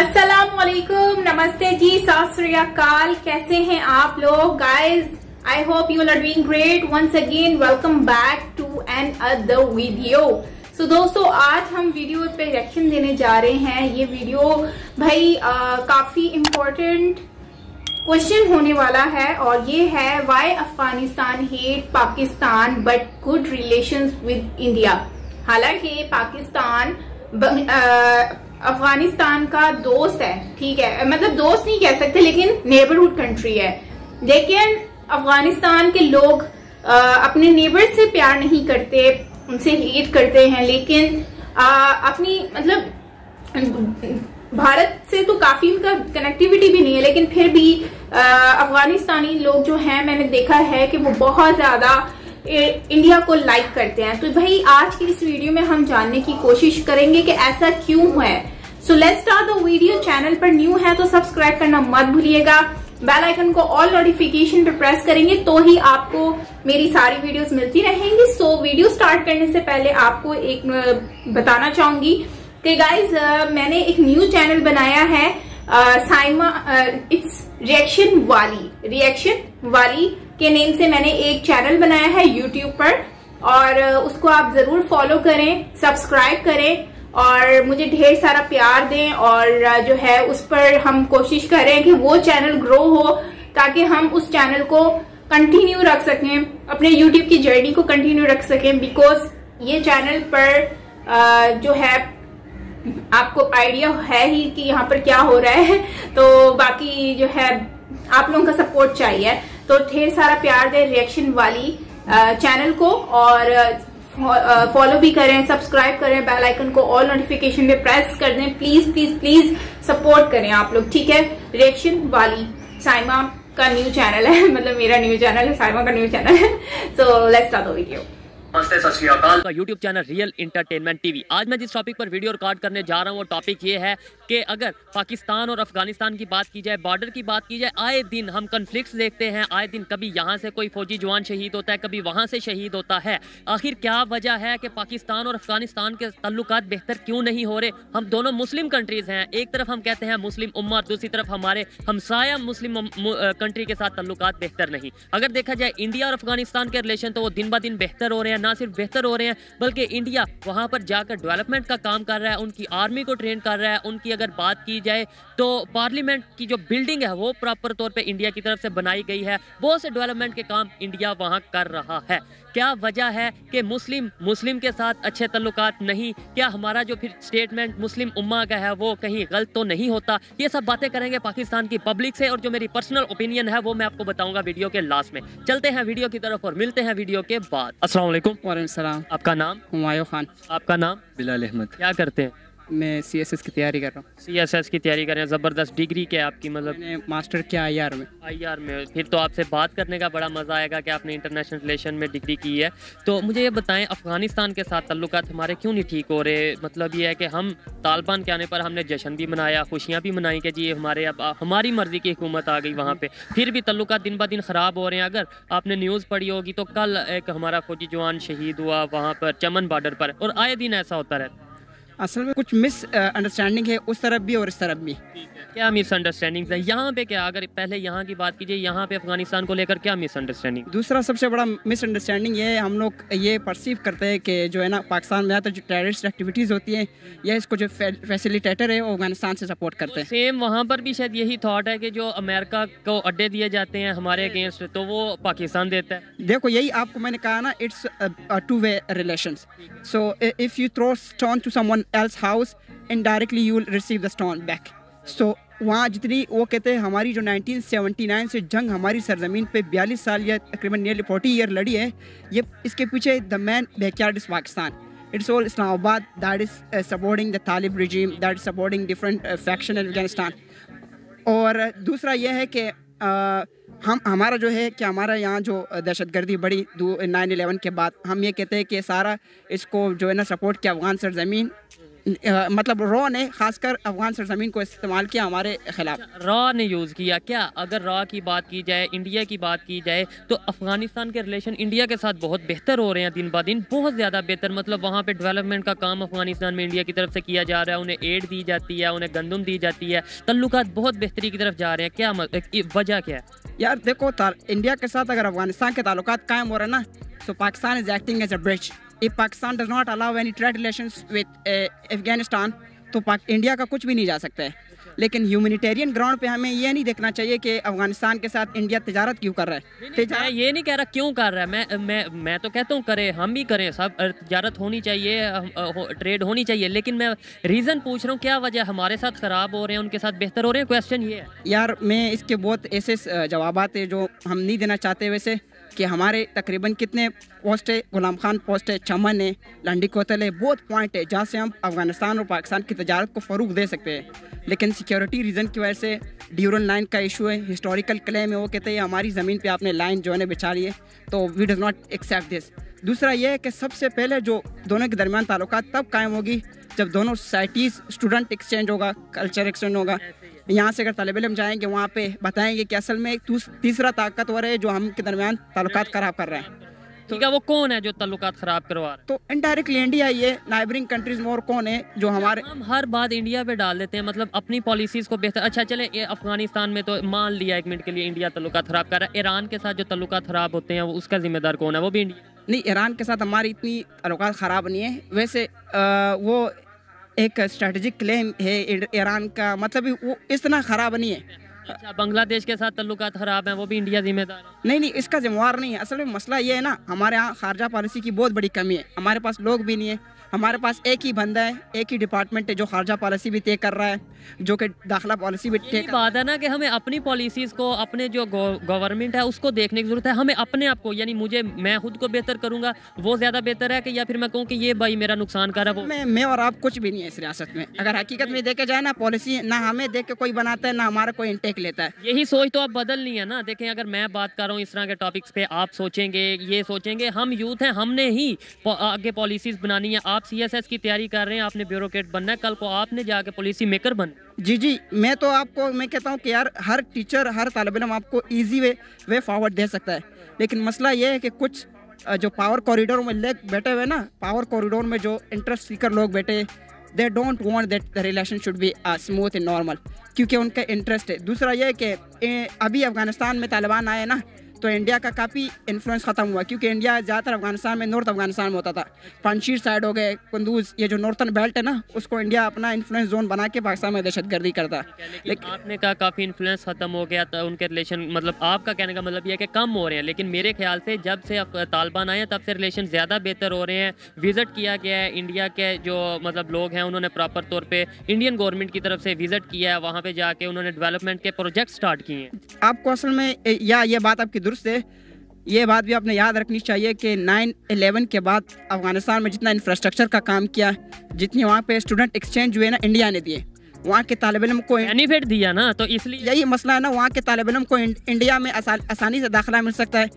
अस्सलामुअलैकुम, नमस्ते जी, सत श्री अकाल। कैसे हैं आप लोग guys? I hope you are doing great. Once again welcome back to another video. So दोस्तों, आज हम वीडियो पे रिएक्शन देने जा रहे हैं। ये वीडियो भाई काफी इम्पोर्टेंट क्वेश्चन होने वाला है और ये है why Afghanistan hate Pakistan but good relations with India. हालांकि पाकिस्तान अफगानिस्तान का दोस्त है, ठीक है, मतलब दोस्त नहीं कह सकते लेकिन नेबरहुड कंट्री है। लेकिन अफगानिस्तान के लोग अपने नेबर से प्यार नहीं करते, उनसे हेट करते हैं। लेकिन अपनी मतलब भारत से तो काफी उनका कनेक्टिविटी भी नहीं है, लेकिन फिर भी अफगानिस्तानी लोग जो हैं, मैंने देखा है कि वो बहुत ज्यादा इंडिया को लाइक करते हैं। तो भाई आज की इस वीडियो में हम जानने की कोशिश करेंगे कि ऐसा क्यों है। So let's start the video. Channel पर न्यू है तो सब्सक्राइब करना मत भूलिएगा। बेल आइकन को ऑल नोटिफिकेशन पे प्रेस करेंगे तो ही आपको मेरी सारी वीडियोस मिलती रहेंगी। सो वीडियो स्टार्ट करने से पहले आपको एक बताना चाहूंगी कि गाइज मैंने एक न्यू चैनल बनाया है, साइमा इट्स रिएक्शन वाली के नेम से मैंने एक चैनल बनाया है यूट्यूब पर, और उसको आप जरूर फॉलो करें, सब्सक्राइब करें और मुझे ढेर सारा प्यार दें। और जो है उस पर हम कोशिश करें कि वो चैनल ग्रो हो ताकि हम उस चैनल को कंटिन्यू रख सकें, अपने यूट्यूब की जर्नी को कंटिन्यू रख सकें। बिकॉज ये चैनल पर जो है आपको आइडिया है ही कि यहाँ पर क्या हो रहा है, तो बाकी जो है आप लोगों का सपोर्ट चाहिए। तो ढेर सारा प्यार दें रिएक्शन वाली चैनल को और फॉलो भी करें, सब्सक्राइब करें, बेल आइकन को ऑल नोटिफिकेशन पे प्रेस कर दें। प्लीज प्लीज प्लीज सपोर्ट करें आप लोग, ठीक है। रिएक्शन वाली साइमा का न्यू चैनल है, मतलब मेरा न्यू चैनल है, साइमा का न्यू चैनल है। So let's start the video. नमस्ते, सत श्री अकाल का YouTube channel real entertainment TV. आज मैं जिस टॉपिक पर वीडियो रिकॉर्ड करने जा रहा हूँ वो टॉपिक ये है कि अगर पाकिस्तान और अफगानिस्तान की बात की जाए, बॉर्डर की बात की जाए, आए दिन हम कन्फ्लिक्ट्स देखते हैं। आए दिन कभी यहाँ से कोई फौजी जवान शहीद होता है, कभी वहाँ से शहीद होता है। आखिर क्या वजह है कि पाकिस्तान और अफगानिस्तान के तल्लुकात बेहतर क्यों नहीं हो रहे? हम दोनों मुस्लिम कंट्रीज हैं, एक तरफ हम कहते हैं मुस्लिम उम्मा, दूसरी तरफ हमारे हमसाया मुस्लिम कंट्री के साथ तल्लुकात बेहतर नहीं। अगर देखा जाए इंडिया और अफगानिस्तान के रिलेशन तो वो दिन ब दिन बेहतर हो रहे हैं। ना सिर्फ बेहतर हो रहे हैं बल्कि इंडिया वहां पर जाकर डेवलपमेंट का काम कर रहा है, उनकी आर्मी को ट्रेन कर रहा है। उनकी अगर बात की जाए तो पार्लियामेंट की जो बिल्डिंग है वो प्रॉपर तौर पे इंडिया की तरफ से बनाई गई है। बहुत से डेवलपमेंट के काम इंडिया वहां कर रहा है। क्या वजह है कि मुस्लिम के साथ अच्छे तल्लुकात नहीं? क्या हमारा जो फिर स्टेटमेंट मुस्लिम उम्मा का है वो कहीं गलत तो नहीं होता? ये सब बातें करेंगे पाकिस्तान की पब्लिक से और जो मेरी पर्सनल ओपिनियन है वो मैं आपको बताऊंगा वीडियो के लास्ट में। चलते हैं वीडियो की तरफ और मिलते हैं वीडियो के बाद। अस्सलाम वालेकुम। वालेकुम सलाम। आपका नाम? हुमायूं खान। आपका नाम? बिलाल अहमद। क्या करते हैं? मैं CSS की तैयारी कर रहा हूँ। CSS की तैयारी कर रहे हैं, ज़बरदस्त। डिग्री क्या है आपकी? मतलब मैंने मास्टर किया IR में। IR में। फिर तो आपसे बात करने का बड़ा मज़ा आएगा कि आपने इंटरनेशनल रिलेशन में डिग्री की है। तो मुझे ये बताएं, अफ़गानिस्तान के साथ तल्लुकात हमारे क्यों नहीं ठीक हो रहे? मतलब ये है कि हम तालिबान के आने पर हमने जश्न भी मनाया, खुशियाँ भी मनाई कि जी हमारे अब हमारी मर्ज़ी की हुकूमत आ गई वहाँ पर, फिर भी तल्लुकात दिन ब दिन ख़राब हो रहे हैं। अगर आपने न्यूज़ पढ़ी होगी तो कल एक हमारा फौजी जवान शहीद हुआ वहाँ पर चमन बॉर्डर पर, और आए दिन ऐसा होता रहता है। असल में कुछ मिस अंडरस्टैंडिंग है उस तरफ भी और इस तरफ भी। क्या मिसअंडरस्टैंडिंग्स है यहाँ पे? क्या अगर पहले यहाँ की बात कीजिए, यहाँ पे अफगानिस्तान को लेकर क्या मिसअंडरस्टैंडिंग? दूसरा सबसे बड़ा मिसअंडरस्टैंडिंग ये है, हम लोग ये परसीव करते हैं कि जो है ना पाकिस्तान में तो जो टेररिस्ट एक्टिविटीज़ होती हैं या इसको जो फैसिलिटेटर है वो अफगानिस्तान से सपोर्ट करते हैं। सेम वहाँ पर भी शायद यही थॉट है कि जो अमेरिका को अड्डे दिए जाते हैं हमारे अगेंस्ट तो वो पाकिस्तान देता है। देखो यही आपको मैंने कहा ना, it's two way relations. So if you throw stone to someone else house, indirectly you will receive the stone back. So वहाँ जितनी वो कहते हैं हमारी जो 1979 से जंग हमारी सरजमीन पे 42 साल या तकरीबन नियरली 40 ईयर लड़ी है, ये इसके पीछे the man backyard is Pakistan. It's all Islamabad that is supporting the Talib regime, that is supporting different faction in Afghanistan। और दूसरा यह है कि हमारा जो है कि हमारा यहाँ जो दहशतगर्दी बढ़ी 9/11 के बाद, हम ये कहते हैं कि सारा इसको जो है ना सपोर्ट किया अफगान सरजमीन मतलब रॉ ने खासकर अफगान सरजमीन को इस्तेमाल किया हमारे खिलाफ। रॉ ने यूज़ किया क्या? अगर रॉ की बात की जाए, इंडिया की बात की जाए, तो अफगानिस्तान के रिलेशन इंडिया के साथ बहुत बेहतर हो रहे हैं दिन ब दिन, बहुत ज़्यादा बेहतर। मतलब वहाँ पे डेवलपमेंट का काम अफगानिस्तान में इंडिया की तरफ से किया जा रहा है, उन्हें एड दी जाती है, उन्हें गंदम दी जाती है, तल्लुकात बहुत बेहतरी की तरफ जा रहे हैं। क्या वजह क्या है? यार देखो, इंडिया के साथ अगर अफगानिस्तान के ताल्लुकात कायम हो रहे हैं ना, so Pakistan is acting as a bridge. If Pakistan does not allow any trade relations with Afghanistan, तो इंडिया का कुछ भी नहीं जा सकता है। लेकिन ह्यूमैनिटेरियन ग्राउंड पे हमें ये नहीं देखना चाहिए कि अफगानिस्तान के साथ इंडिया तिजारत क्यों कर रहा है। मैं ये नहीं कह रहा क्यों कर रहा है, मैं तो कहता हूँ करे, हम भी करें, सब तिजारत होनी चाहिए, ट्रेड होनी चाहिए, लेकिन मैं रीज़न पूछ रहा हूँ क्या वजह हमारे साथ ख़राब हो रहे हैं, उनके साथ बेहतर हो रहे हैं। क्वेश्चन ये है यार, मैं इसके बहुत ऐसे जवाबात है जो हम नहीं देना चाहते। वैसे कि हमारे तकरीबन कितने पोस्ट है, गुलाम खान पोस्ट है, चमन है, लंडी कोतल है, बहुत पॉइंट है जहाँ से हम अफगानिस्तान और पाकिस्तान की तजारत को फ़रोग दे सकते हैं। लेकिन सिक्योरिटी रीज़न की वजह से ड्यूरल लाइन का इशू है, हिस्टोरिकल क्लेम है, वो कहते हैं हमारी ज़मीन पे आपने लाइन जो है बिछा ली है, तो we does not accept this. दूसरा ये है कि सबसे पहले जो दोनों के दरमियान ताल्लुकात तब कायम होगी जब दोनों सोसाइटीज़, स्टूडेंट एक्सचेंज होगा, कल्चर एक्सचेंज होगा। यहाँ से अगर तलब इल्म जाएंगे वहाँ पे बताएंगे कि असल में एक तीसरा ताकतवर है जो हम के दरमियान ताल्लुकात ख़राब कर रहे हैं। ठीक है, वो कौन है जो ताल्लुकात ख़राब करवा रहा है? तो इनडायरेक्टली इंडिया ही है, नाइबरिंग कंट्रीज में और कौन है जो हमारे। हम हर बात इंडिया पे डाल देते हैं, मतलब अपनी पॉलिसीज़ को बेहतर। अच्छा चले, ये अफगानिस्तान में तो मान लिया एक मिनट के लिए इंडिया ताल्लुकात ख़राब कर रहा है, ईरान के साथ जो ताल्लुकात ख़राब होते हैं वो उसका जिम्मेदार कौन है? वो भी इंडिया नहीं, ईरान के साथ हमारी इतनी ताल्लुकात ख़राब नहीं है। वैसे वो एक स्ट्रेटजिक क्लेम है ईरान का, मतलब वो इतना ख़राब नहीं है। अच्छा, बांग्लादेश के साथ ताल्लुकात ख़राब हैं, वो भी इंडिया जिम्मेदार है? नहीं, इसका जिम्मेवार नहीं है। असल में मसला ये है ना, हमारे यहाँ खारजा पॉलिसी की बहुत बड़ी कमी है। हमारे पास लोग भी नहीं है, हमारे पास एक ही बंदा है, एक ही डिपार्टमेंट है जो खारजा पॉलिसी भी तय कर रहा है, जो कि दाखिला पॉलिसी भी तय कर। बात है ना कि हमें अपनी पॉलिसीज़ को, अपने जो गवर्नमेंट है उसको देखने की ज़रूरत है। हमें अपने आप को, यानी मैं खुद को बेहतर करूँगा वो ज़्यादा बेहतर है कि या फिर मैं कहूँ कि ये भाई मेरा नुकसान कर रहा है वो। मैं और आप कुछ भी नहीं है इस रियासत में। अगर हकीकत में देखे जाए ना, पॉलिसी ना हमें देख के कोई बनाता है, ना हमारा कोई इंटेक लेता है। यही सोच तो अब बदलनी है ना। देखें, अगर मैं बात कर रहा हूँ इस तरह के टॉपिक्स पे, आप सोचेंगे, ये सोचेंगे हम यूथ हैं, हमने ही आगे पॉलिसीज़ बनानी है। आप CSS की तैयारी कर रहे हैं, आपने ब्यूरोक्रेट बनना है, कल को आपने जाके पॉलिसी मेकर बनना। जी, मैं तो आपको मैं कहता हूँ कि यार हर टीचर, हर तालिब इल्म आपको ईजी वे फॉरवर्ड दे सकता है। लेकिन मसला ये है कि कुछ जो पावर कॉरिडोर में लोग बैठे हुए ना, पावर कॉरिडोर में जो इंटरेस्ट सीकर लोग बैठे, they don't want that the relation should be smooth and normal, क्योंकि उनका इंटरेस्ट है। दूसरा ये है कि अभी अफगानिस्तान में तालिबान आए ना, तो इंडिया का काफ़ी इन्फ्लुएंस ख़त्म हुआ, क्योंकि इंडिया ज़्यादातर अफगानिस्तान में, नॉर्थ अफगानिस्तान में होता था। पंजशीर साइड हो गए, कुंदूज, ये जो नॉर्थन बेल्ट है ना, उसको इंडिया अपना इन्फ्लुएंस जोन बना के पाकिस्तान में दहशतगर्दी करता। लेकिन आपने कहा काफ़ी इन्फ्लुएंस ख़त्म हो गया था, उनके रिलेशन, मतलब आपका कहने का मतलब ये है कि कम हो रहे हैं। लेकिन मेरे ख्याल से जब से तालिबान आए हैं तब से रिलेशन ज़्यादा बेहतर हो रहे हैं। विज़िट किया गया है, इंडिया के जो मतलब लोग हैं उन्होंने प्रॉपर तौर पर इंडियन गवर्नमेंट की तरफ से विज़िट किया है, वहाँ पर जाके उन्होंने डेवलपमेंट के प्रोजेक्ट स्टार्ट किए हैं। आपको असल में ये बात आपकी दुरुस्त है, ये बात भी आपने याद रखनी चाहिए कि 9/11 के बाद अफगानिस्तान में जितना इंफ्रास्ट्रक्चर का काम किया, जितनी वहाँ पे स्टूडेंट एक्सचेंज हुए ना, इंडिया ने दिए। वहाँ के तालिब इल्म को बेनिफिट दिया ना, तो इसलिए यही मसला है ना, वहाँ के तालिब इल्म को इंडिया में आसानी से दाखिला मिल सकता है।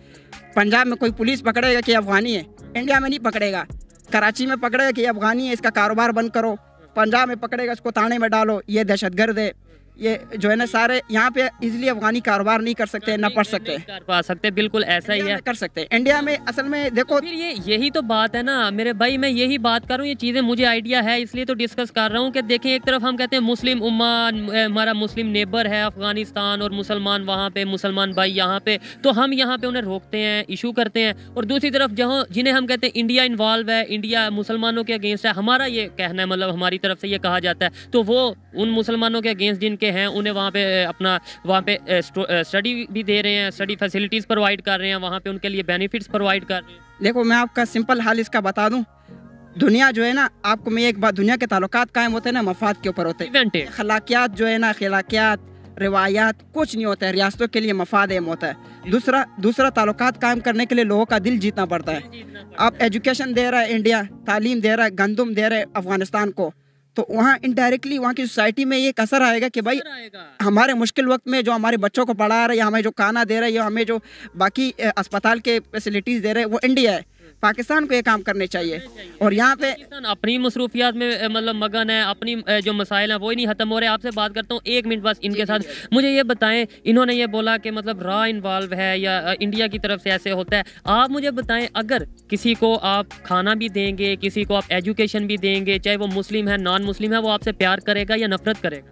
पंजाब में कोई पुलिस पकड़ेगा कि अफगानी है, इंडिया में नहीं पकड़ेगा। कराची में पकड़ेगा कि अफगानी है, इसका कारोबार बंद करो। पंजाब में पकड़ेगा, इसको थाने में डालो, ये दहशतगर्द है। ये जो है ना, सारे यहाँ पे इजीली अफगानी कारोबार नहीं कर सकते, ना पढ़ सकते, कर पा सकते। बिल्कुल ऐसा ही है, कर सकते हैं। इंडिया में असल में देखो, फिर यही तो बात है ना मेरे भाई, मैं यही बात कर रहा हूँ। ये चीज़ें मुझे आइडिया है, इसलिए तो डिस्कस कर रहा हूँ कि देखें, एक तरफ हम कहते हैं मुस्लिम उम्मा, हमारा मुस्लिम नेबर है अफगानिस्तान, और मुसलमान वहाँ पे, मुसलमान भाई यहाँ पे, तो हम यहाँ पे उन्हें रोकते हैं, इशू करते हैं। और दूसरी तरफ जहाँ जिन्हें हम कहते हैं इंडिया इन्वॉल्व है, इंडिया मुसलमानों के अगेंस्ट है, हमारा ये कहना है, मतलब हमारी तरफ से ये कहा जाता है, तो वो उन मुसलमानों के अगेंस्ट जिनके हैं उन्हें वहाँ पे अपना वहाँ पे स्टडी भी दे रहे हैं, स्टडी फैसिलिटीज़ प्रोवाइड कर रहे हैं, वहाँ पे उनके लिए बेनिफिट्स प्रोवाइड कर रहे हैं। देखो, मैं आपका सिंपल हाल इसका बता दूं। दुनिया जो है ना, आपको मैं एक बात, दुनिया के ताल्लुकात कायम होते हैं ना मफाद के ऊपर होते हैं। खलाकियात जो है ना, खिलाकियात, रिवायात कुछ नहीं होता है, रियासतों के लिए मफाद अहम होता है। दूसरा ताल्लुकात कायम करने के लिए लोगों का दिल जीतना पड़ता है। आप एजुकेशन दे रहा है इंडिया, तालीम दे रहा है, गंदम दे रहा है अफगानिस्तान को, तो वहाँ इनडायरेक्टली वहाँ की सोसाइटी में ये असर आएगा कि भाई हमारे मुश्किल वक्त में जो हमारे बच्चों को पढ़ा रहे हैं, या हमें जो खाना दे रहे हैं, या हमें जो बाकी अस्पताल के फैसिलिटीज़ दे रहे हैं, वो इंडिया है। पाकिस्तान को ये काम करने चाहिए। और यहाँ पे पाकिस्तान अपनी मसरूफियात में मतलब मगन है, अपनी जो मसाइल हैं वो ही नहीं ख़त्म हो रहे। आपसे बात करता हूँ 1 मिनट बस इनके साथ। मुझे ये बताएं, इन्होंने ये बोला कि मतलब रॉ इन्वॉल्व है या इंडिया की तरफ से ऐसे होता है। आप मुझे बताएं, अगर किसी को आप खाना भी देंगे, किसी को आप एजुकेशन भी देंगे, चाहे वो मुस्लिम है नॉन मुस्लिम है, वो आपसे प्यार करेगा या नफरत करेगा?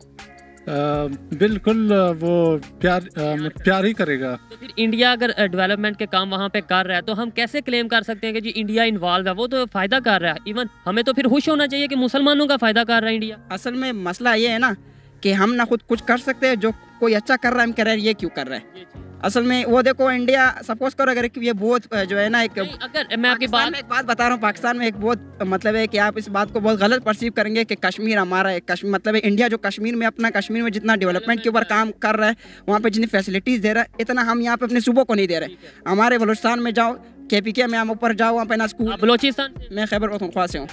बिल्कुल वो प्यार ही करेगा। तो फिर इंडिया अगर डेवलपमेंट के काम वहाँ पे कर रहा है तो हम कैसे क्लेम कर सकते हैं कि जी इंडिया इन्वॉल्व है? वो तो फ़ायदा कर रहा है। इवन हमें तो फिर खुश होना चाहिए कि मुसलमानों का फ़ायदा कर रहा है इंडिया। असल में मसला ये है ना कि हम ना खुद कुछ कर सकते हैं, जो कोई अच्छा कर रहा है हम कह रहे हैं ये क्यों कर रहा है। असल में वो देखो, इंडिया सपोज करो अगर ये बहुत जो है ना एक, अगर मैं आपकी बात बता रहा हूँ, पाकिस्तान में एक बहुत मतलब है कि आप इस बात को बहुत गलत परसीव करेंगे कि कश्मीर हमारा है। कश्मीर मतलब है इंडिया जो कश्मीर में अपना कश्मीर में जितना डेवलपमेंट के ऊपर काम कर रहा है, वहाँ पे जितनी फैसिलिटीज़ दे रहा है, इतना हम यहाँ पे अपने सूबों को नहीं दे रहे। हमारे बलूचिस्तान में जाओ, KPK में हम ऊपर जाओ, वहाँ पे ना स्कूल। बलूचिस्तान मैं खैबर पख्तूनख्वा से हूँ,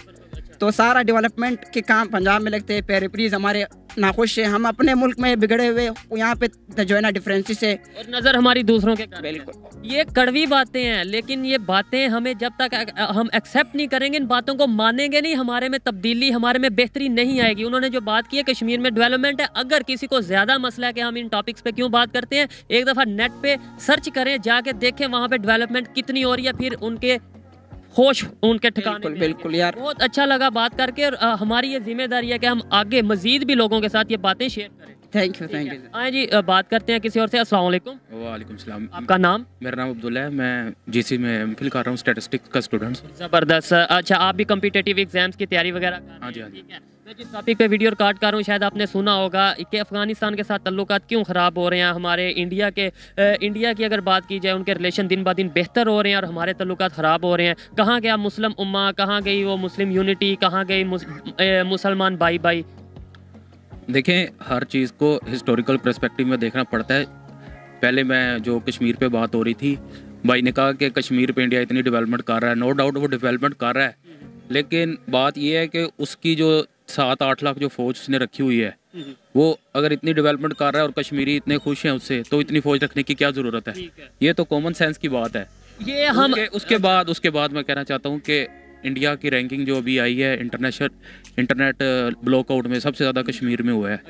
तो सारा डेवलपमेंट के काम पंजाब में लगते हैं। पेरिप्रीज हमारे नाखुश है, हम अपने मुल्क में बिगड़े हुए, यहाँ पे जो है ना डिफरेंसेस है और नज़र हमारी दूसरों के। बिल्कुल ये कड़वी बातें हैं, लेकिन ये बातें हमें जब तक हम एक्सेप्ट नहीं करेंगे, इन बातों को मानेंगे नहीं, हमारे में तब्दीली, हमारे में बेहतरी नहीं आएगी। उन्होंने जो बात की है कश्मीर में डेवलपमेंट है, अगर किसी को ज़्यादा मसला है कि हम इन टॉपिक्स पे क्यों बात करते हैं, एक दफ़ा नेट पे सर्च करें, जाके देखें वहाँ पे डेवलपमेंट कितनी हो रही है, फिर उनके होश उनके ठिकाने। बिल्कुल यार, बहुत अच्छा लगा बात करके। और हमारी ये जिम्मेदारी है कि हम आगे मजीद भी लोगों के साथ ये बातें शेयर करें। Thank you. आए जी, बात करते हैं किसी और से। अस्सलाम वालेकुम। वालेकुम सलाम। आपका नाम? मेरा नाम अब्दुल्ला है, मैं GC में एमफिल कर रहा हूँ, स्टैटिस्टिक्स का स्टूडेंट। ज़बरदस्त। अच्छा, आप भी कम्पिटिटिव एग्जाम्स की तैयारी वगैरह कर रहे हैं? हाँ जी, हाँ जी। ठीक है। मैं जिस टॉपिक पे वीडियो रिकॉर्ड कर रहा हूँ, शायद आपने सुना होगा कि अफगानिस्तान के साथ तल्लुकात क्यों ख़राब हो रहे हैं। हमारे इंडिया की अगर बात की जाए, उनके रिलेशन दिन ब दिन बेहतर हो रहे हैं और हमारे तल्लुकात ख़राब हो रहे हैं। कहाँ गया मुस्लिम उम्मा, कहाँ गई वो मुस्लिम यूनिटी, कहाँ गई मुसलमान भाई भाई? देखें, हर चीज़ को हिस्टोरिकल पर्सपेक्टिव में देखना पड़ता है। पहले मैं जो कश्मीर पे बात हो रही थी, भाई ने कहा कि कश्मीर पे इंडिया इतनी डेवलपमेंट कर रहा है, नो डाउट वो डेवलपमेंट कर रहा है, लेकिन बात ये है कि उसकी जो 7-8 लाख जो फौज उसने रखी हुई है, वो अगर इतनी डेवलपमेंट कर रहा है और कश्मीरी इतने खुश हैं उससे, तो इतनी फौज रखने की क्या ज़रूरत है? ये तो कॉमन सेंस की बात है। ये हम उसके बाद मैं कहना चाहता हूँ कि इंडिया की रैंकिंग जो अभी आई है इंटरनेट ब्लॉकआउट में, सबसे ज़्यादा कश्मीर में हुआ है।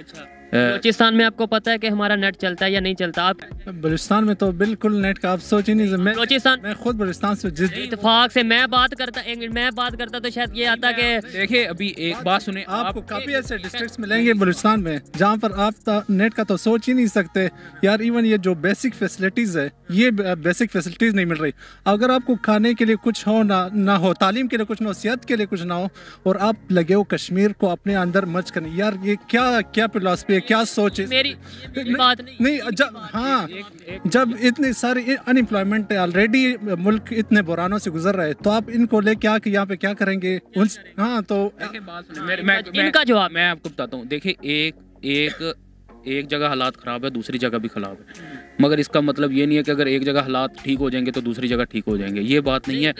बलूचिस्तान में आपको पता है कि हमारा नेट चलता है या नहीं चलता? आप बलूचिस्तान में तो बिल्कुल नेट का आप सोच ही नहीं। बलूचिस्तान मैं खुद बलूचिस्तान से इत्तेफाक से मैं बात करता तो शायद ये आता कि देखिए, अभी एक बात सुने, आपको काफी ऐसे डिस्ट्रिक्ट्स मिलेंगे बलूचिस्तान में जहाँ पर आप नेट का तो सोच ही नहीं सकते यार। इवन ये जो बेसिक फैसिलिटीज है, ये बेसिक फैसिलिटीज नहीं मिल रही। अगर आपको खाने के लिए कुछ हो ना हो, तालीम के लिए कुछ ना हो, सेहत के लिए कुछ ना हो, और आप लगे हो कश्मीर को अपने अंदर मर्ज करने, यार ये क्या फिलॉसफी है, क्या सोच है? मेरी बात नहीं। जब इतनी सारी अनएम्प्लॉयमेंट है, ऑलरेडी मुल्क इतने बुरानों से गुजर रहा है, तो आप इनको लेके आके यहाँ पे क्या करेंगे? हाँ, तो इनका जवाब मैं आपको बताता हूँ। देखिए, एक जगह हालात ख़राब है, दूसरी जगह भी ख़राब है, मगर इसका मतलब ये नहीं है कि अगर एक जगह हालात ठीक हो जाएंगे तो दूसरी जगह ठीक हो जाएंगे। ये बात नहीं है।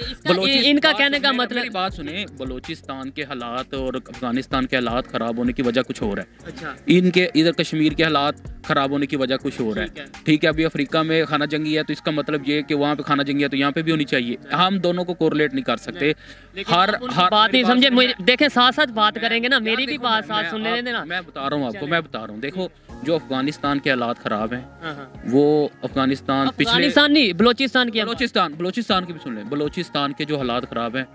इनका कहने का मतलब, मेरी बात सुने, बलूचिस्तान के हालात और अफगानिस्तान के हालात ख़राब होने की वजह कुछ और है। अच्छा। इनके इधर कश्मीर के हालात ख़राब होने की वजह कुछ और है। ठीक है, अभी अफ्रीका में खाना जंगी है, तो इसका मतलब ये कि वहाँ पे खाना जंगी है तो यहाँ पे भी होनी चाहिए। हम दोनों को कोरिलेट नहीं कर सकते। हर बात नहीं समझे। देखें, साथ साथ बात करेंगे ना, मेरी भी बात साथ सुनने देना। मैं बता रहा हूँ। देखो, जो अफगानिस्तान के हालात खराब हैं, वो अफगानिस्तान नहीं, बलूचिस्तान की भी सुन लें। बलूचिस्तान के जो हालात खराब हैं,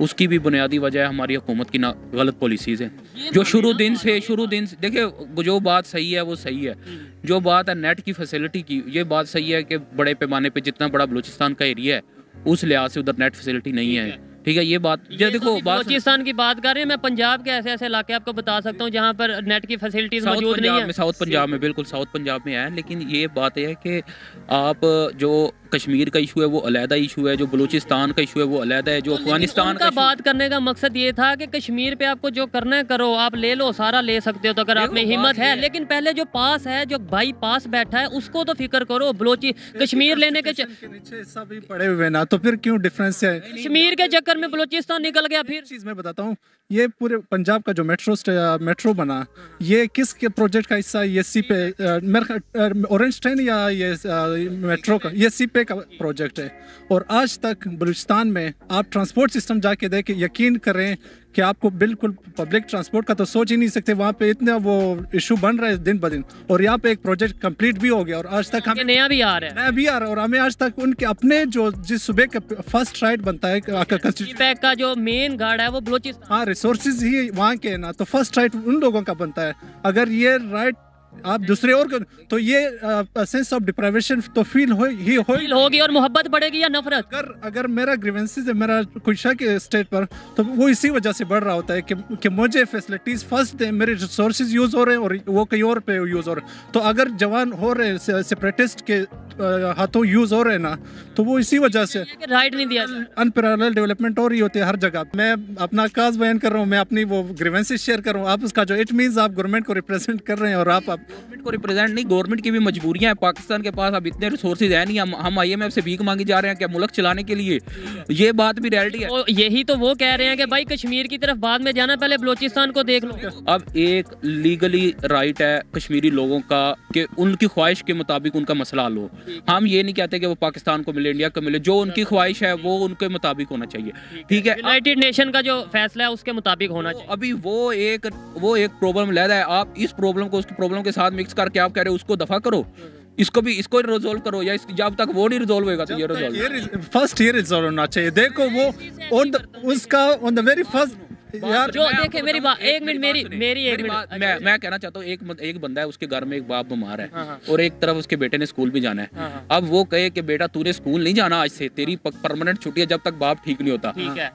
उसकी भी बुनियादी वजह है हमारी हुकूमत की गलत पॉलिसीज़ हैं, जो शुरू दिन से देखिए, जो बात सही है वो सही है। जो बात है नेट की फैसिलिटी की, ये बात सही है कि बड़े पैमाने पे जितना बड़ा बलूचिस्तान का एरिया है, उस लिहाज से उधर नेट फैसिलिटी नहीं है। ठीक है, ये बात देखो, बलूचिस्तान की बात कर रहे हैं। मैं पंजाब के ऐसे इलाके आपको बता सकता हूँ जहाँ पर नेट की फैसिलिटीज मौजूद नहीं है। साउथ पंजाब में, बिल्कुल साउथ पंजाब में है। लेकिन ये बात है कि आप जो कश्मीर का इशू है वो अलहदा इशू है, जो बलूचिस्तान का इशू है वो अलहदा है, जो अफगानिस्तान का बात करने का मकसद ये था कि कश्मीर पे आपको जो करना है करो, आप ले लो, सारा ले सकते हो तो अगर आप में हिम्मत है। लेकिन पहले जो पास है, जो भाई पास बैठा है, उसको तो फिक्र करो। कश्मीर लेने के नीचे सभी पड़े हुए ना, तो फिर क्यों डिफरेंस है? कश्मीर के चक्कर में बलूचिस्तान निकल गया। फिर चीज मैं बताता हूँ, ये पूरे पंजाब का जो मेट्रो बना, ये किसके प्रोजेक्ट का हिस्सा है? ये सी पे ऑरेंज ट्रेन या ये मेट्रो का? ये सी पे का प्रोजेक्ट है। और आज तक बलूचिस्तान में आप ट्रांसपोर्ट सिस्टम जाके देखें, यकीन करें कि आपको बिल्कुल पब्लिक ट्रांसपोर्ट का तो सोच ही नहीं सकते, वहाँ पे इतना वो इशू बन रहा है दिन ब दिन। और यहाँ पे एक प्रोजेक्ट कंप्लीट भी हो गया और आज तक हमें नया भी आ रहा है और हमें आज तक उनके अपने जो जिस सूबे का फर्स्ट राइट बनता है पैक का जो मेन गार्ड है वो बलूचिस्तान, हाँ रिसोर्सेज ही वहाँ के ना, तो फर्स्ट राइट उन लोगों का बनता है। अगर ये राइट आप दूसरे और तो ये सेंस ऑफ डिप्राइवेशन तो फील होगी और मोहब्बत बढ़ेगी या नफरत। अगर मेरा ग्रीवेंसेस है, मेरा कोई शक है स्टेट पर, तो वो इसी वजह से बढ़ रहा होता है कि मुझे फैसिलिटीज फर्स्ट है, मेरे रिसोर्सेज यूज हो रहे हैं और वो कहीं और पे यूज हो रहे हैं। तो अगर जवान हो रहे हैं सेपरेटिस्ट के हाथों यूज हो रहे हैं ना, तो वो इसी वजह से राइट नहीं दिया, अनपैरेलल डेवलपमेंट हो रही होती है हर जगह। मैं अपना काज बयान कर रहा हूँ, मैं अपनी वो ग्रीवेंसेस शेयर कर रहा हूँ, आप उसका जो इट मीन्स आप गवर्नमेंट को रिप्रेजेंट कर रहे हैं और आप गवर्नमेंट को रिप्रेजेंट नहीं, गवर्नमेंट की भी मजबूरियां हैं। पाकिस्तान के पास अब इतने रिसोर्सेज है नहीं, हम IMF से भीख मांगी जा रहे हैं क्या मुल्क चलाने के लिए? ये बात भी रियलिटी है। यही तो वो कह रहे हैं कि भाई कश्मीर की तरफ बाद में जाना, पहले बलूचिस्तान को देख लो। अब एक लीगली राइट है कश्मीरी लोगों का कि उनकी ख्वाहिश के मुताबिक उनका मसला हल हो। हम ये नहीं कहते कि वो पाकिस्तान को मिले, इंडिया को मिले, जो उनकी ख्वाहिश है वो उनके मुताबिक होना चाहिए, ठीक है। यूनाइटेड नेशन का जो फैसला है उसके मुताबिक होना चाहिए। अभी वो एक प्रॉब्लम ले रहा है, आप इस प्रॉब्लम को उसकी प्रॉब्लम के साथ मिक्स करके आप कह रहे हो उसको दफा करो, इसको रिजोल्व करो, या जब तक वो नहीं रिजोल्व होगा तो ये रिजोल्व फर्स्ट ये रिजोल्व होना चाहिए। देखो वो ऑन द वेरी फर्स्ट यार जो देखे मेरी बात एक मिनट मैं कहना चाहता हूँ, एक बंदा है, उसके घर में एक बाप बीमार है और एक तरफ उसके बेटे ने स्कूल भी जाना है। अब वो कहे कि बेटा तूने स्कूल नहीं जाना आज से, तेरी परमानेंट छुट्टी है जब तक बाप ठीक नहीं होता। ठीक है,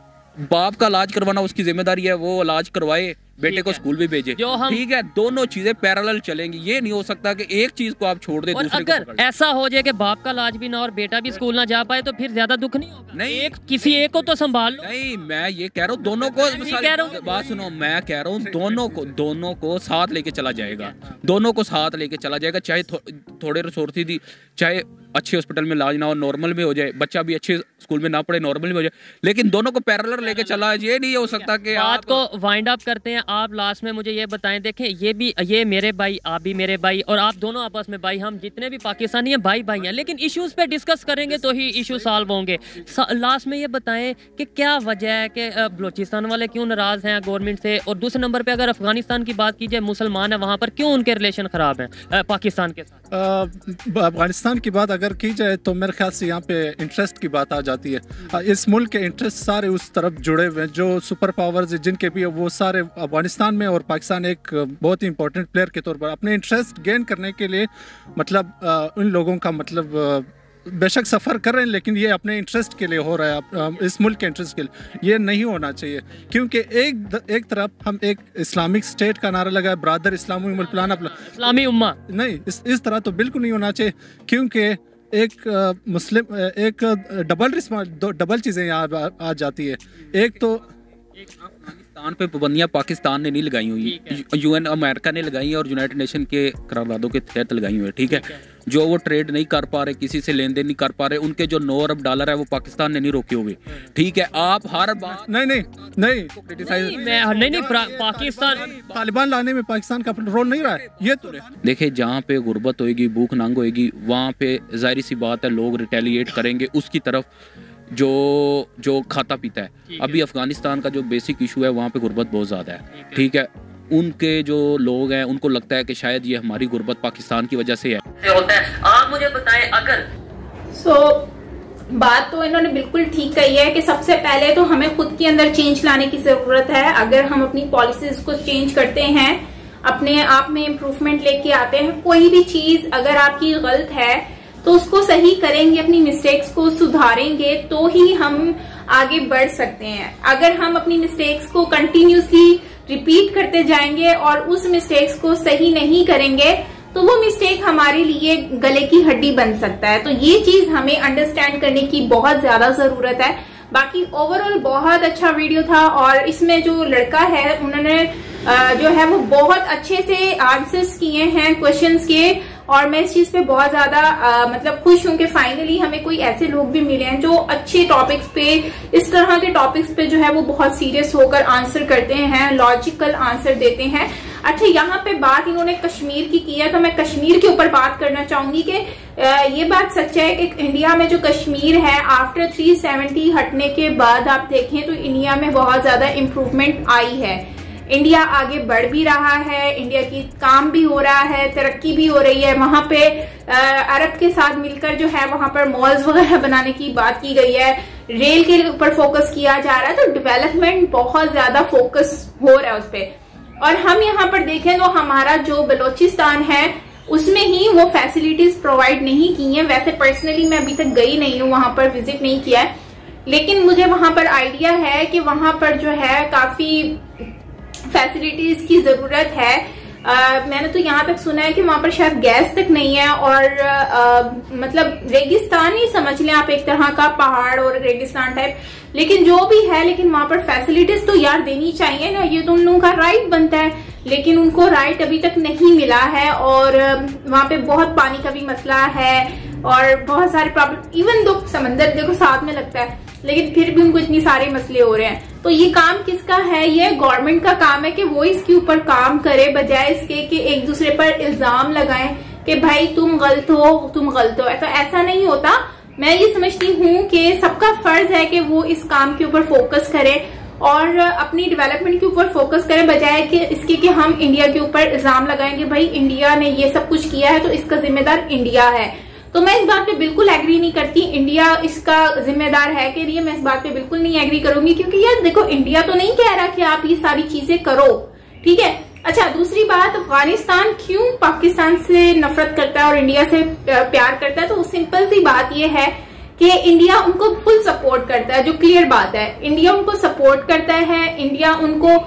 बाप का इलाज करवाना उसकी जिम्मेदारी है, वो इलाज करवाए, बेटे को स्कूल भी भेजे, ठीक है। दोनों चीजें पैरेलल चलेंगी, ये नहीं हो सकता कि एक चीज को आप छोड़ दे दूसरे को। अगर ऐसा हो जाए कि बाप का इलाज भी ना और बेटा भी स्कूल ना जा पाए तो फिर ज्यादा दुख नहीं होगा? नहीं, किसी एक को तो संभाल लो। नहीं, मैं ये कह रहा हूँ दोनों को, बात सुनो, मैं कह रहा हूँ दोनों को साथ लेके चला जाएगा, दोनों को साथ लेके चला जाएगा। चाहे थोड़े रिसोर्सेज दी, चाहे अच्छे हॉस्पिटल में इलाज ना हो, नॉर्मल में हो जाए, बच्चा भी अच्छे स्कूल में ना पढ़े, नॉर्मल में हो जाए, लेकिन दोनों को पैरेलल लेके चला। ये नहीं हो सकता कि बात को वाइंड अप करते हैं। आप लास्ट में मुझे ये बताएं, देखें ये मेरे भाई, आप भी मेरे भाई, और आप दोनों आपस में भाई, हम जितने भी पाकिस्तानी हैं भाई हैं, लेकिन इश्यूज पे डिस्कस करेंगे तो ही इशू सॉल्व होंगे। लास्ट में ये बताएं कि क्या वजह है कि बलूचिस्तान वाले क्यों नाराज हैं गवर्नमेंट से, और दूसरे नंबर पे अगर अफगानिस्तान की बात की जाए, मुसलमान है वहाँ पर, क्यों उनके रिलेशन खराब हैं पाकिस्तान के साथ? अफगानिस्तान की बात अगर की जाए तो मेरे ख्याल से यहाँ पे इंटरेस्ट की बात आ जाती है। इस मुल्क के इंटरेस्ट सारे उस तरफ जुड़े हुए हैं, जो सुपर पावर्स जिनके भी वो सारे अफगानिस्तान में, और पाकिस्तान एक बहुत ही इंपॉर्टेंट प्लेयर के तौर पर अपने इंटरेस्ट गेन करने के लिए, मतलब उन लोगों का मतलब बेशक सफ़र कर रहे हैं, लेकिन ये अपने इंटरेस्ट के लिए हो रहा है, इस मुल्क के इंटरेस्ट के लिए। ये नहीं होना चाहिए, क्योंकि एक तरफ हम एक इस्लामिक स्टेट का नारा लगाए, ब्रादर इस्लामी मुल्क इस्लामी उम्मा, नहीं इस तरह तो बिल्कुल नहीं होना चाहिए, क्योंकि एक मुस्लिम एक डबल चीज़ें यहाँ आ जाती है। एक तो पाकिस्तान पे पाबंदियां पाकिस्तान ने नहीं लगाई हुई, UN अमेरिका ने लगाई है और यूनाइटेड नेशन के करारदादों के तहत लगाई हुई है, ठीक है। जो वो ट्रेड नहीं कर पा रहे, किसी से लेन देन नहीं कर पा रहे, उनके जो $9 अरब है वो पाकिस्तान ने नहीं रोके हुए, ठीक है। आप हर बात नहीं पाकिस्तान तालिबान लाने में पाकिस्तान का रोल नहीं रहा है, ये तो देखिए, जहाँ पे गुर्बत होएगी, भूख नंग होएगी, वहाँ पे जाहिर सी बात है लोग रिटेलिएट करेंगे उसकी तरफ जो खाता पीता है। अभी अफगानिस्तान का जो बेसिक इशू है वहाँ पे गुर्बत बहुत ज़्यादा है, ठीक है। उनके जो लोग हैं उनको लगता है कि शायद ये हमारी गुर्बत पाकिस्तान की वजह से होता है। आप मुझे बताएं, अगर बात तो इन्होंने बिल्कुल ठीक कही है कि सबसे पहले तो हमें खुद के अंदर चेंज लाने की जरूरत है। अगर हम अपनी पॉलिसीज को चेंज करते हैं, अपने आप में इम्प्रूवमेंट लेके आते हैं, कोई भी चीज अगर आपकी गलत है तो उसको सही करेंगे, अपनी मिस्टेक्स को सुधारेंगे, तो ही हम आगे बढ़ सकते हैं। अगर हम अपनी मिस्टेक्स को कंटिन्यूसली रिपीट करते जाएंगे और उस मिस्टेक्स को सही नहीं करेंगे तो वो मिस्टेक हमारे लिए गले की हड्डी बन सकता है। तो ये चीज हमें अंडरस्टैंड करने की बहुत ज्यादा जरूरत है। बाकी ओवरऑल बहुत अच्छा वीडियो था, और इसमें जो लड़का है उन्होंने जो है वो बहुत अच्छे से आंसर्स किए हैं क्वेश्चंस के, और मैं इस चीज पे बहुत ज्यादा मतलब खुश हूं कि फाइनली हमें कोई ऐसे लोग भी मिले हैं जो अच्छे टॉपिक्स पे, इस तरह के टॉपिक्स पे जो है वो बहुत सीरियस होकर आंसर करते हैं, लॉजिकल आंसर देते हैं। अच्छा, यहाँ पे बात इन्होंने कश्मीर की है, तो मैं कश्मीर के ऊपर बात करना चाहूंगी कि ये बात सच है कि इंडिया में जो कश्मीर है आफ्टर 370 हटने के बाद आप देखें तो इंडिया में बहुत ज्यादा इम्प्रूवमेंट आई है। इंडिया आगे बढ़ भी रहा है, इंडिया की काम भी हो रहा है, तरक्की भी हो रही है। वहां पे अरब के साथ मिलकर जो है वहां पर मॉल्स वगैरह बनाने की बात की गई है, रेल के ऊपर फोकस किया जा रहा है, तो डेवलपमेंट बहुत ज्यादा फोकस हो रहा है उस पर। और हम यहाँ पर देखें तो हमारा जो बलोचिस्तान है उसमें ही वो फैसिलिटीज प्रोवाइड नहीं की हैं। वैसे पर्सनली मैं अभी तक गई नहीं हूँ, वहां पर विजिट नहीं किया है, लेकिन मुझे वहां पर आइडिया है कि वहां पर जो है काफी फैसिलिटीज की जरूरत है। मैंने तो यहाँ तक सुना है कि वहां पर शायद गैस तक नहीं है और मतलब रेगिस्तान ही समझ लें आप, एक तरह का पहाड़ और रेगिस्तान टाइप, लेकिन जो भी है, लेकिन वहां पर फैसिलिटीज तो यार देनी चाहिए ना, ये तो उन लोगों का राइट बनता है, लेकिन उनको राइट अभी तक नहीं मिला है। और वहां पे बहुत पानी का भी मसला है और बहुत सारे प्रॉब्लम, इवन दो समंदर देखो साथ में लगता है, लेकिन फिर भी उनको इतनी सारे मसले हो रहे हैं। तो ये काम किसका है? ये गवर्नमेंट का काम है कि वो इसके ऊपर काम करे, बजाय इसके कि एक दूसरे पर इल्जाम लगाएं कि भाई तुम गलत हो, तुम गलत हो। तो ऐसा नहीं होता। मैं ये समझती हूँ कि सबका फर्ज है कि वो इस काम के ऊपर फोकस करे और अपनी डेवलपमेंट के ऊपर फोकस करें, बजाय कि इसके कि हम इंडिया के ऊपर इल्जाम लगाएंगे भाई इंडिया ने ये सब कुछ किया है तो इसका जिम्मेदार इंडिया है। तो मैं इस बात पे बिल्कुल एग्री नहीं करती इंडिया इसका जिम्मेदार है कि नहीं, मैं इस बात पे बिल्कुल नहीं एग्री करूंगी, क्योंकि यार देखो इंडिया तो नहीं कह रहा कि आप ये सारी चीजें करो, ठीक है। अच्छा, दूसरी बात, अफगानिस्तान क्यों पाकिस्तान से नफरत करता है और इंडिया से प्यार करता है? तो सिंपल सी बात ये है कि इंडिया उनको फुल सपोर्ट करता है, जो क्लियर बात है। इंडिया उनको सपोर्ट करता है, इंडिया उनको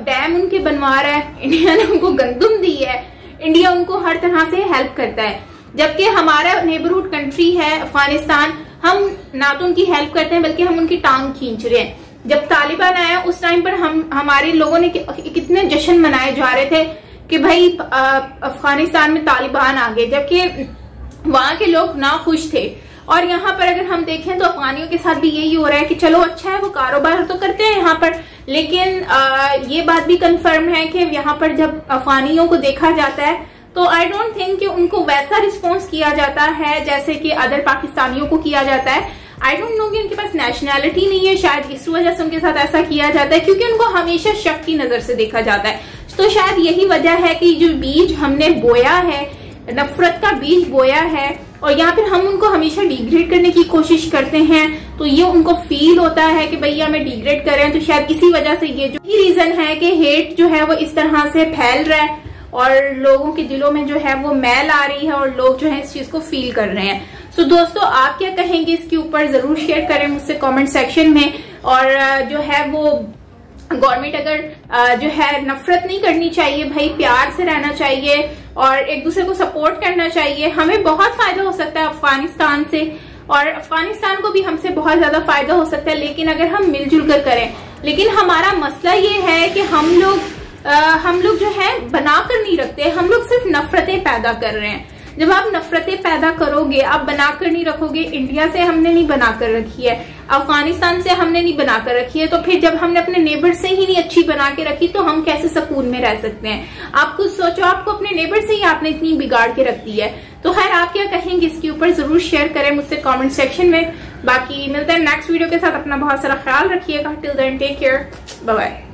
डैम उनके बनवा रहा है, इंडिया ने उनको गंदम दी है, इंडिया उनको हर तरह से हेल्प करता है। जबकि हमारा नेबरहुड कंट्री है अफगानिस्तान, हम ना तो उनकी हेल्प करते हैं बल्कि हम उनकी टांग खींच रहे हैं। जब तालिबान आया उस टाइम पर हमारे लोगों ने कितने जश्न मनाए जा रहे थे कि भाई अफगानिस्तान में तालिबान आ गए, जबकि वहां के लोग ना खुश थे। और यहाँ पर अगर हम देखें तो अफगानियों के साथ भी यही हो रहा है कि चलो अच्छा है वो कारोबार तो करते हैं यहाँ पर, लेकिन ये बात भी कंफर्म है कि यहाँ पर जब अफगानियों को देखा जाता है तो आई डोंट थिंक कि उनको वैसा रिस्पॉन्स किया जाता है जैसे कि अदर पाकिस्तानियों को किया जाता है। आई डोंट नो कि उनके पास नेशनैलिटी नहीं है, शायद इस वजह से उनके साथ ऐसा किया जाता है, क्योंकि उनको हमेशा शक की नजर से देखा जाता है। तो शायद यही वजह है कि जो बीज हमने बोया है, नफरत का बीज बोया है, और यहाँ पर हम उनको हमेशा डिग्रेड करने की कोशिश करते हैं, तो ये उनको फील होता है कि भैया हमें डिग्रेड कर रहे हैं। तो शायद इसी वजह से ये जो रीजन है कि हेट जो है वो इस तरह से फैल रहा है और लोगों के दिलों में जो है वो मैल आ रही है और लोग जो है इस चीज को फील कर रहे हैं। सो दोस्तों, आप क्या कहेंगे इसके ऊपर जरूर शेयर करें मुझसे कमेंट सेक्शन में। और जो है वो गवर्नमेंट अगर जो है नफरत नहीं करनी चाहिए भाई, प्यार से रहना चाहिए और एक दूसरे को सपोर्ट करना चाहिए। हमें बहुत फायदा हो सकता है अफगानिस्तान से और अफगानिस्तान को भी हमसे बहुत ज्यादा फायदा हो सकता है, लेकिन अगर हम मिलजुल कर करें। लेकिन हमारा मसला ये है कि हम लोग जो है बनाकर नहीं रखते, हम लोग सिर्फ नफरतें पैदा कर रहे हैं। जब आप नफरतें पैदा करोगे, आप बनाकर नहीं रखोगे। इंडिया से हमने नहीं बनाकर रखी है, अफगानिस्तान से हमने नहीं बनाकर रखी है, तो फिर जब हमने अपने नेबर से ही नहीं अच्छी बना के रखी तो हम कैसे सुकून में रह सकते हैं? आप खुद सोचो, आपको अपने नेबर से ही आपने इतनी बिगाड़ के रख दी है। तो खैर, आप क्या कहेंगे इसके ऊपर जरूर शेयर करें मुझसे कमेंट सेक्शन में। बाकी मिलते हैं नेक्स्ट वीडियो के साथ। अपना बहुत सारा ख्याल रखिएगा। Till then take care, bye bye.